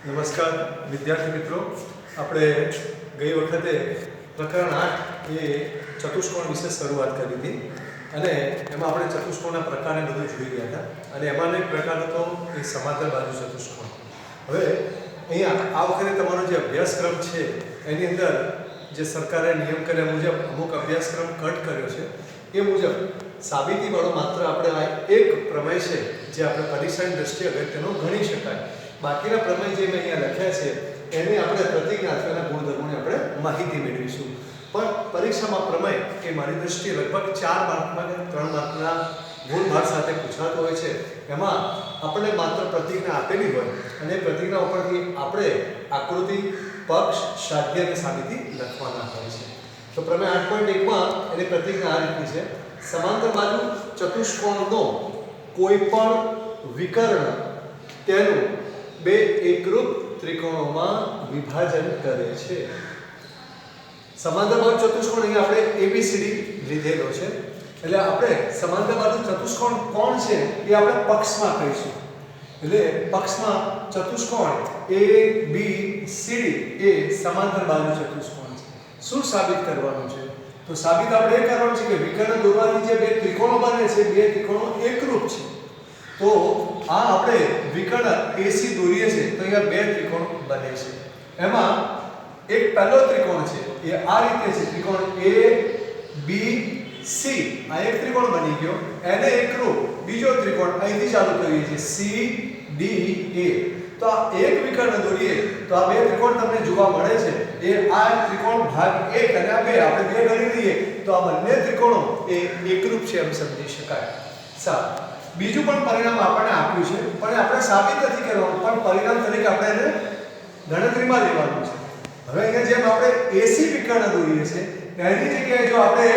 નમસ્કાર વિદ્યાર્થી મિત્રો, આપણે ગઈ વખતે પ્રકરણ 8 એ ચતુષ્કોણ વિશે શરૂઆત કરી હતી અને એમાં આપણે ચતુષ્કોણના પ્રકારને બધું જોઈ ગયા હતા અને એમાંનો એક પ્રકાર હતો એ સમાંતર બાજુ ચતુષ્કોણ. હવે અહીંયા આ વખતે તમારો જે અભ્યાસક્રમ છે એની અંદર જે સરકારે નિયમ કર્યા મુજબ અમુક અભ્યાસક્રમ કટ કર્યો છે એ મુજબ સાબિતીવાળો માત્ર આપણે આ એક પ્રમેય છે જે આપણે પરીક્ષાની દ્રષ્ટિએ અગત્યનો ગણી શકાય. બાકીના પ્રમેય જે મેં અહીંયા લખ્યા છે એની આપણે પ્રતિજ્ઞા અથવા એના ગુણધર્મોની આપણે માહિતી મેળવીશું. પણ પરીક્ષામાં પ્રમેય એ મારી દ્રષ્ટિએ લગભગ 4 માર્કમાં કે 3 માર્કના ગુણભાર સાથે પૂછાતો હોય છે. એમાં આપણને માત્ર પ્રતિજ્ઞા આપેલી હોય અને પ્રતિજ્ઞા ઉપરથી આપણે આકૃતિ, પક્ષ, સાધ્ય અને સાબિતી લખવાના હોય છે. તો પ્રમેય 8.1માં એની પ્રતિજ્ઞા આ રીતની છે: સમાંતર બાજુ ચતુષ્કોણનો કોઈ પણ વિકર્ણ તેનું બે એકરૂપ ત્રિકોણોમાં વિભાજન કરે છે. સમાંતર બાજુ ચતુષ્કોણ અહીં આપણે ABCD લીધેલો છે. એટલે આપણે સમાંતર બાજુ ચતુષ્કોણ કોણ છે એ આપણે પક્ષમાં કહીશું. એટલે પક્ષમાં ચતુષ્કોણ ABCD એ સમાંતર બાજુ ચતુષ્કોણ છે. શું સાબિત કરવાનું છે? તો સાબિત આપણે એ કરવાનું છે કે વિકર્ણ દોરવાથી જે બે ત્રિકોણો બને છે બે ત્રિકોણો એકરૂપ છે. તો આ આપણે વિકર્ણ AC દોરીએ છીએ તો અહીંયા બે ત્રિકોણ બને છે. એમાં એક પહેલો ત્રિકોણ છે એ આ રીતે છે, ત્રિકોણ ABC. આ એક ત્રિકોણ બની ગયો. એને એકરૂપ બીજો ત્રિકોણ અહીંથી ચાલુ કરીએ છીએ CDA. તો આ એક વિકર્ણ દોરીએ તો આ બે ત્રિકોણ તમને જોવા મળે છે. એ આ ત્રિકોણ ભાગ 1 અને આ 2 આપણે બે ગણી લઈએ તો આ બંને ત્રિકોણો એ એકરૂપ છે એમ સમજી શકાય. સારું, બીજું પણ પરિણામ આપણને આપ્યું છે પણ આપણે સાબિત નથી કરવાનું, પણ પરિણામ તરીકે આપણે એને ગણતરીમાં લેવાનું છે. હવે અહીંયા જેમ આપણે AC વિકર્ણ દોરીએ છે એની જગ્યાએ જો આપણે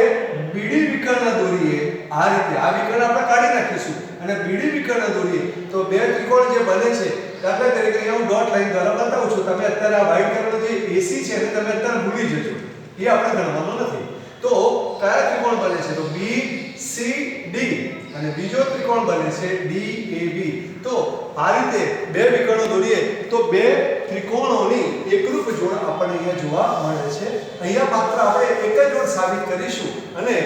BD વિકર્ણ દોરીએ આ રીતે, આ વિકર્ણ આપણે કાઢી નાખીશું અને BD વિકર્ણ દોરીએ તો બે ત્રિકોણ જે બને છે, દાખલા તરીકે અહીંયા હું ડોટ લાઈન દ્વારા બતાવું છું. તમે અત્યારે આ વ્હાઈટ કલરનો જે AC છે એને તમે અત્યારે ભૂલી જજો, એ આપણે ગણવાનો નથી. તો કયા ત્રિકોણ બને છે? તો BCD અને બીજો ત્રિકોણ બને છે DAB. તો આ રીતે બે વિકર્ણો દોરીએ તો બે ત્રિકોણોની એકરૂપ જોડ આપણને અહીંયા જોવા મળે છે. અહીંયા માત્ર આપણે એક જ જોડ સાબિત કરીશું અને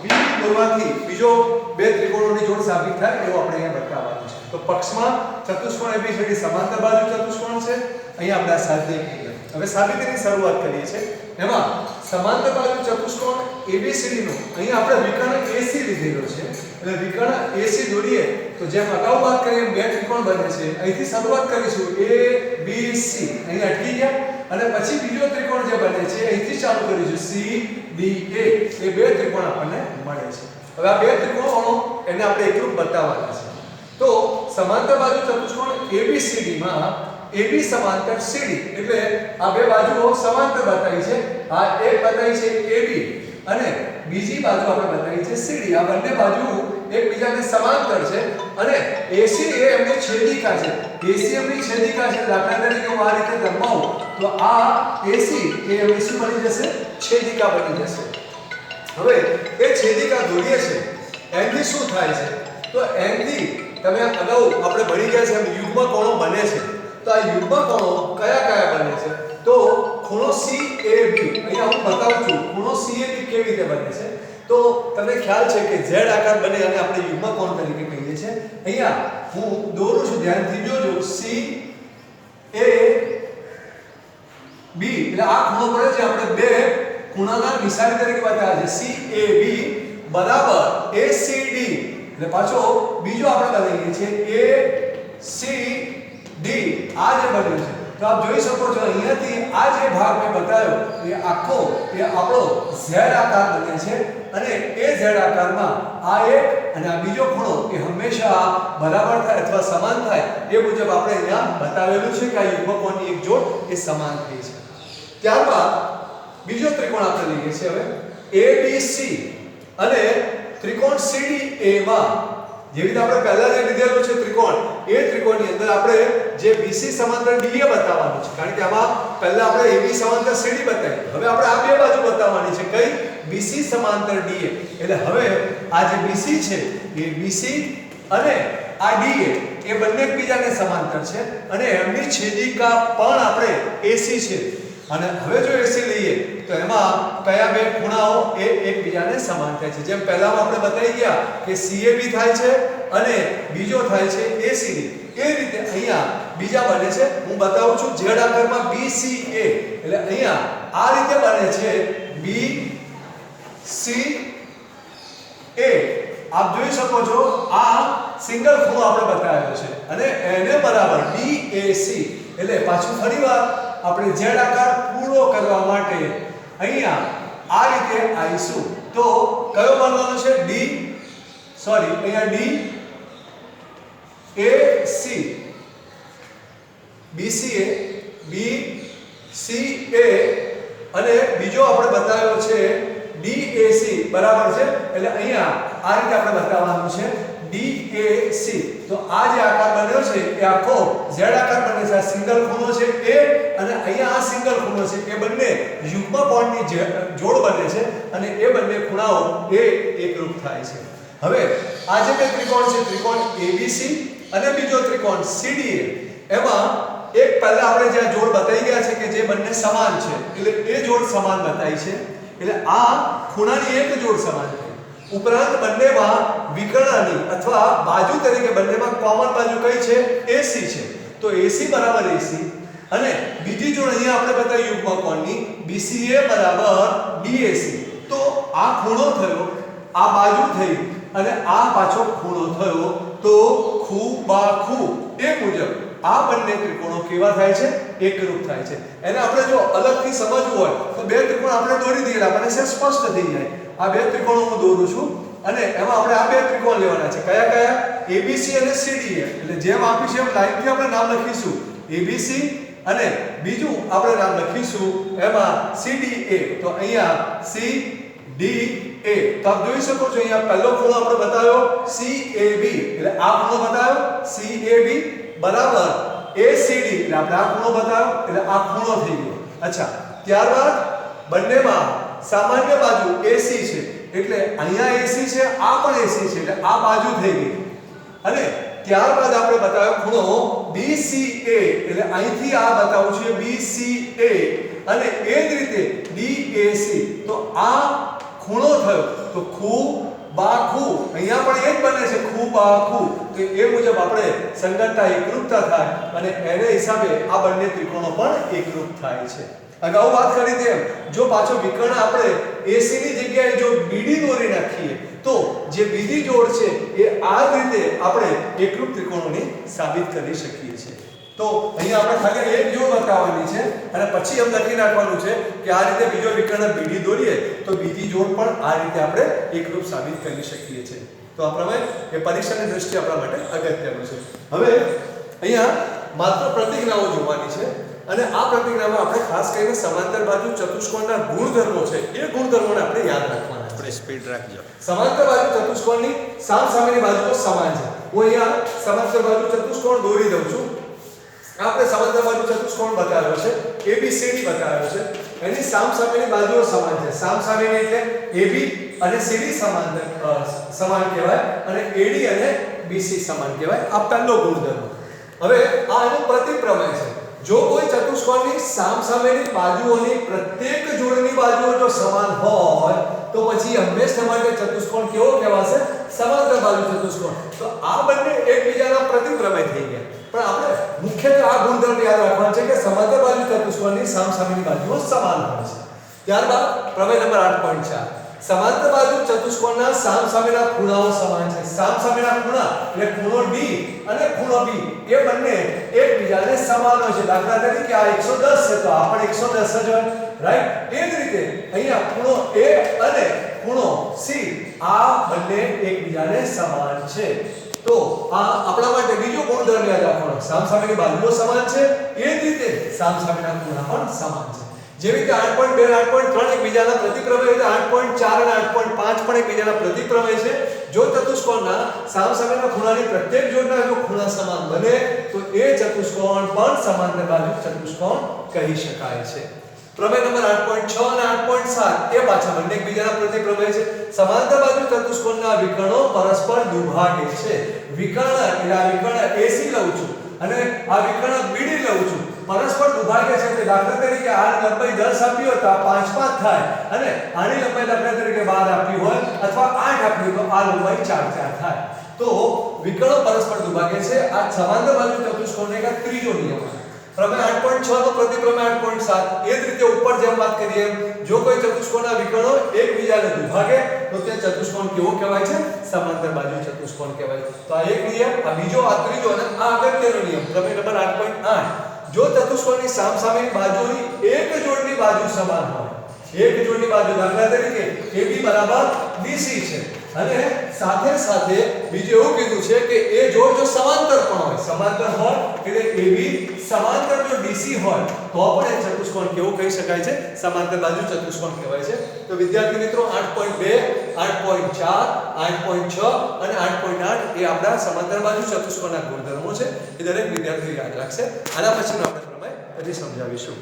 BD દોરવાથી બીજો બે ત્રિકોણોની જોડ સાબિત થાય એવું આપણે અહીંયા બતાવવાનું છે. તો પક્ષમાં ચતુષ્કોણ ABCD સમાંતર બાજુ ચતુષ્કોણ છે. અહીંયા આપણે આ સાધ્ય કહીએ. હવે સાબિતીની શરૂઆત કરીએ છીએ. એમાં સમાંતર બાજુ ચતુષ્કોણ ABCD નો અહીંયા આપણે વિકર્ણ AC લીધેલો છે. એટલે વિકર્ણ AC દોરીએ તો જેમ અગાઉ વાત કરી એમ બે ત્રિકોણ બને છે. અહીંથી શરૂઆત કરીશું ABC, અહીં અટકી ગયા અને પછી બીજો ત્રિકોણ જે બને છે અહીંથી ચાલુ કરીશું CDA. એ બે ત્રિકોણ આપણને મળે છે. હવે આ બે ત્રિકોણો એને આપણે એકરૂપ બતાવવાના છે. તો સમાંતર બાજુ ચતુષ્કોણ ABCD માં AB સમાંતર CD એટલે આ બે બાજુઓ સમાંતર બતાવી છે. આ એક બતાવી છે AB અને બીજી બાજુ આપણે બતાવી છે CD. આ બંને બાજુ એકબીજાને સમાંતર છે અને AC એ એમની છેદિકા છે. AC એમની છેદિકા છે. દાખલા તરીકે હું આ રીતે દર્શાવું તો આ AC એ એમની શું બની જશે? છેદિકા બની જશે. હવે એ છેદિકા દોરીએ છે એનથી શું થાય છે? તો એનથી તમે અગાઉ આપણે ભણી ગયા છે એમ યુગ્મ કોણો બને છે. તો આ યુગ્મ કોણો કયા કયા બને છે? તો ખૂણો CAB, અહીંયા હું બતાવું છું ખૂણો CAB કેવી રીતે બને છે. તો તમને ખ્યાલ છે કે Z આકાર બને અને આપણે યુગ્મ કોણ તરીકે કહીએ છીએ. અહીંયા હું દોરું છું, ધ્યાનથી જોજો. CAB એટલે આ ખૂણો પડે છે. આપણે બે ખૂણાના નિશાની તરીકે બતાવ્યા છે. CAB બરાબર ACD એટલે પાછો બીજો આપણે બનાવીએ છીએ ACD. આ જે બન્યું છે તો આપ જોઈ શકો છો અહીંયાથી આ જે ભાગ મેં બતાવ્યો એ આખો એ આપણો Z આકાર બને છે અને એ Z આકારમાં આ એક અને આ બીજો ખૂણો એ હંમેશા બરાબર થાય અથવા સમાન થાય એ મુજબ આપણે અહીંયા બતાવેલું છે કે આ યુગ્મ કોણની એક જોડ એ સમાન થઈ છે. ત્યારબાદ બીજો ત્રિકોણ આપણે લઈએ છીએ હવે ABC અને ત્રિકોણ CDA માં જેવી રીતે આપણે પહેલા જે લીધેલું છે ત્રિકોણ એ ત્રિકોણની અંદર આપણે જે BC સમાંતર DA બતાવવાનું છે. કારણ કે આમાં પહેલા આપણે AB સમાંતર CD બતાવી. હવે આપણે આ બે બાજુ બતાવવાની છે. કઈ? BC સમાંતર DA. એટલે હવે આ જે BC છે એ BC અને આ DA એ એ બંને એકબીજાને સમાંતર છે અને એમની છેદિકા પણ આપણે AC છે અને હવે જો AC લઈએ તો એમાં કયા બે ખૂણાઓ એ એકબીજાને સમાન થાય છે જેમ પહેલામાં આપણે બતાવી ગયા કે CAB થાય છે અને બીજો થાય છે ACD એ રીતે અહીંયા બીજા બને છે હું બતાવું છું Z આકારમાં BCA એટલે અહીંયા આ રીતે બને છે BCA આપ જોઈ શકો છો આ સિંગલ ખૂણો આપણે બતાવ્યો છે અને એને બરાબર DAC એટલે પાછું ફરીવાર આપણે Z આકાર પૂરો કરવા માટે અહીંયા આ રીતે આવીશું તો કયો બનવાનો છે અહીંયા DAC BCA અને બીજો આપણે બતાવ્યો છે DAC બરાબર છે એટલે અહીંયા આ રીતે આપણે બતાવવાનું છે DAC તો આ જે આકાર બન્યો છે એ આખો Z આકાર બને છે આ સિંગલ ખૂણો છે એ અને અહીંયા આ સિંગલ ખૂણો છે એ બંને યુગ્મ કોણની જોડ બને છે અને એ બંને ખૂણાઓ એ એકરૂપ થાય છે હવે આ જે બે ત્રિકોણ છે ત્રિકોણ ABC અને બીજો ત્રિકોણ CDA એમાં એક પહેલા આપણે જે જોડ બતાવી ગયા છે કે જે બંને સમાન છે એટલે એ જોડ સમાન બતાવી છે એટલે આ ખૂણાની એક જોડ સમાન છે ઉપરાંત બંનેમાં વિકર્ણની અથવા બાજુ તરીકે બંનેમાં કોમન બાજુ કઈ છે AC છે તો AC બરાબર AC અને બીજી જોડ અહીંયા આપણે બતાવી યુગ્મ કોણની BCA બરાબર DAC તો આ ખૂણો થયો આ બાજુ થઈ અને આ પાછો ખૂણો થયો તો ખૂ એ મુજબ આ બંને ત્રિકોણો કેવા થાય છે એકરૂપ થાય છે એને આપણે જો અલગથી સમજવું હોય તો બે ત્રિકોણ આપણે દોરી દઈએ આપણને સ્પષ્ટ થઈ જાય આ બે ત્રિકોણો હું દોરું છું અને એમાં આપણે આ બે ત્રિકોણ લેવાના છે કયા કયા ABC અને CDA એટલે જેમ આપી છે એમ લાઈનથી આપણે નામ લખીશું ABC અને બીજું આપણે નામ લખીશું એમાં CDA તો અહીંયા CDA તો આપ જોઈ શકો છો અહીંયા પહેલો ખૂણો આપણે બતાવ્યો CAB એટલે આ ખૂણો બતાવ્યો CAB બરાબર ACD એટલે આપણે આ ખૂણો બતાવ્યો એટલે આ ખૂણો થઈ ગયો અચ્છા ત્યારબાદ બંનેમાં સામાન્ય બાજુ AC છે એટલે અહીંયા AC છે આ પણ AC છે એટલે આ બાજુ થઈ ગઈ અને ત્યારબાદ આપણે બતાવ્યો ખૂણો BCA એટલે અહીંથી આ બતાવું છે BCA અને એ જ રીતે DAC તો આ ખૂણો થયો તો ખૂ અહીંયા પણ એ જ બને છે ખૂ તો એ મુજબ આપણે સંગતતા એકરૂપતા થાય અને એને હિસાબે આ બંને ત્રિકોણો પણ એકરૂપ થાય છે અગાઉ વાત કરી તેમ જો પાછો વિકર્ણ આપણે AC ની જગ્યાએ જો BD દોરી નાખીએ તો જે બીજી જોડ છે એ આ રીતે આપણે એકરૂપ ત્રિકોણોની સાબિત કરી શકીએ છીએ તો અહીંયા આપણે ખાલી એક જોડ બતાવવાની છે અને પછી એમ લખી નાખવાનું છે કે આ રીતે બીજો વિકર્ણ BD દોરીએ તો બીજી જોડ પણ આ રીતે આપણે એકરૂપ સાબિત કરી શકીએ છીએ તો આ પ્રમાણે એ પરીક્ષાની દ્રષ્ટિએ આપણા માટે અગત્યનું છે હવે અહીંયા માત્ર પ્રતિજ્ઞાઓ જોવાની છે અને આ પ્રતિજ્ઞામાં આપણે ખાસ કરીને સમાંતર બાજુ ચતુષ્કોણના ગુણધર્મો છે એ ગુણધર્મોને આપણે યાદ રાખવાના છે આપણે સ્પીડ રાખજો સમાંતર બાજુ ચતુષ્કોણની સામસામેની બાજુઓ સમાન છે હું અહીંયા સમાંતર બાજુ ચતુષ્કોણ દોરી દઉં છું આપણે સમાંતર બાજુ ચતુષ્કોણ બતાવ્યો છે ABCD બતાવ્યો છે એની સામસામેની બાજુઓ સમાન છે સામસામેની એટલે AB અને CD સમાન કહેવાય અને AD અને BC સમાન કહેવાય આ પહેલો ગુણધર્મ હવે આ એનું પ્રતિપ્રમેય છે જો કોઈ ચતુષ્કોણની સામસામેની બાજુઓની પ્રત્યેક જોડની બાજુઓ જો સમાન હોય તો પછી હંમેશા માટે ચતુષ્કોણ કેવો કહેવાશે સમાંતર બાજુ ચતુષ્કોણ તો આ બંને એકબીજાના પ્રતિપ્રમેય થઈ ગયા પણ આપણે મુખ્યત્વે આ ગુણધર્મ યાદ રાખવાનો છે કે સમાંતર બાજુ ચતુષ્કોણની સામસામેની બાજુઓ સમાન હોય છે ત્યારબાદ પ્રમેય નંબર 8.4 સમાંતર બાજુ ચતુષ્કોણના સામસામેના ખૂણાઓ સમાન છે સામસામેના ખૂણા એટલે ખૂણો D અને ખૂણો B એ બંને એકબીજાને સમાન હોય છે દાખલા તરીકે આ 110 છે તો આ પણ 110 જ હોય રાઈટ એ જ રીતે અહીંયા ખૂણો A અને ખૂણો C આ બંને એકબીજાને સમાન છે તો આ આપણા માટે બીજો ગુણધર્મ યાદ રાખવાનો સામસામેની બાજુઓ સમાન છે એ જ રીતે સામસામેના ખૂણા પણ સમાન છે જેવી રીતે 8.2 અને 8.3 એકબીજાના પ્રતિપ્રમેય છે 8.4 અને 8.5 પણ એકબીજાના પ્રતિપ્રમેય છે જો ચતુષ્કોણના સામસામેના ખૂણાની પ્રત્યેક જોડના જો ખૂણા સમાન બને તો એ ચતુષ્કોણ પણ સમાંતર બાજુ ચતુષ્કોણ કહી શકાય છે તો પ્રમેય નંબર 8.6 અને 8.7 એ પાછા બંને એકબીજાના પ્રતિપ્રમેય છે. સમાંતર બાજુ ચતુષ્કોણના વિકર્ણો પરસ્પર દુભાગે છે. વિકર્ણ એટલે આ વિકર્ણ AC લઉં છું અને આ વિકર્ણ BD લઉં છું, પરસ્પર દુભાગે છે. એટલે દાખલા તરીકે આ લંબાઈ 10 આપી હોય તો આ 5 5 થાય અને આની લંબાઈ દાખલા તરીકે 12 આપી હોય અથવા 8 આપી હોય તો આ લંબાઈ 4 4 થાય. તો વિકર્ણો પરસ્પર દુભાગે છે. આ સમાંતર બાજુ ચતુષ્કોણનો એક ત્રીજો નિયમ છે. પ્રમેય 8.6 તો પ્રતિપ્રમેય 8.7 એ જ રીતે ઉપર જેમ વાત કરીએ જો કોઈ ચતુષ્કોણના વિકર્ણો એકબીજાને દુભાગે તો તે ચતુષ્કોણ કેવો કહેવાય છે? સમાંતર બાજુ ચતુષ્કોણ કહેવાય. તો આ એક નિયમ, આ બીજો, આ ત્રીજો અને આ અગત્યનો નિયમ પ્રમેય નંબર 8.8. જો ચતુષ્કોણની સામસામેની બાજુની એક જોડની બાજુ સમાન હોય, એક જોડની બાજુ દાખલા તરીકે AB બરાબર BC છે અને સાથે સાથે બીજું એવું કીધું છે કે એ જોડ જો સમાંતર પણ હોય, સમાંતર હોય એટલે AB સમાંતર જો DC હોય તો પણ એ ચતુષ્કોણ કેવું કહી શકાય છે? સમાંતર બાજુ ચતુષ્કોણ કહેવાય છે. તો વિદ્યાર્થી મિત્રો 8.2, 8.4, 8.6 અને 8.8 એ આપણા સમાંતર બાજુ ચતુષ્કોણના ગુણધર્મો છે. એ દરેક વિદ્યાર્થી યાદ રાખશે. આના પછીનો આપણે પ્રમેય પછી સમજાવીશું.